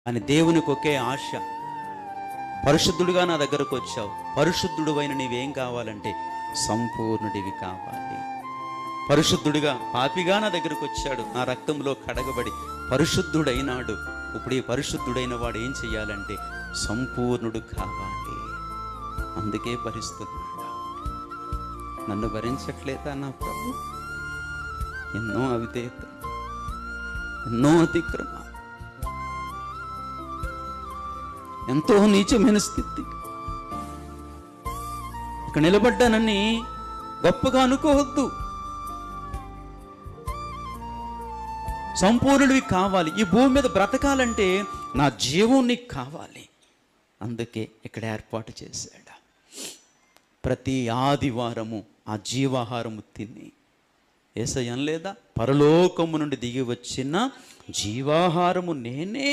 అని దేవునికి ఒకే ఆశ. పరిశుద్ధుడుగా నా దగ్గరకు వచ్చావు, పరిశుద్ధుడు అయిన నీవేం కావాలంటే సంపూర్ణుడివి కావాలి. పరిశుద్ధుడిగా పాపిగా నా దగ్గరకు వచ్చాడు, నా రక్తంలో కడగబడి పరిశుద్ధుడైనాడు. ఇప్పుడు ఈ పరిశుద్ధుడైన వాడు ఏం చెయ్యాలంటే సంపూర్ణుడు కావాలి. అందుకే భరిస్తున్నాడు. నన్ను భరించట్లేదా నా ప్రభు? ఎన్నో అవిధేయతలు, ఎన్నో అతిక్రమాలు, ఎంతో నీచమైన స్థితి. ఇక నిలబడ్డానని గొప్పగా అనుకోవద్దు. సంపూర్ణుడివి కావాలి. ఈ భూమి మీద బ్రతకాలంటే నా జీవం నీకు కావాలి. అందుకే ఇక్కడ ఏర్పాటు చేశాడు. ప్రతి ఆదివారము ఆ జీవాహారము తిని, యేసయ్య అనలేదా, పరలోకము నుండి దిగి వచ్చిన జీవాహారము నేనే.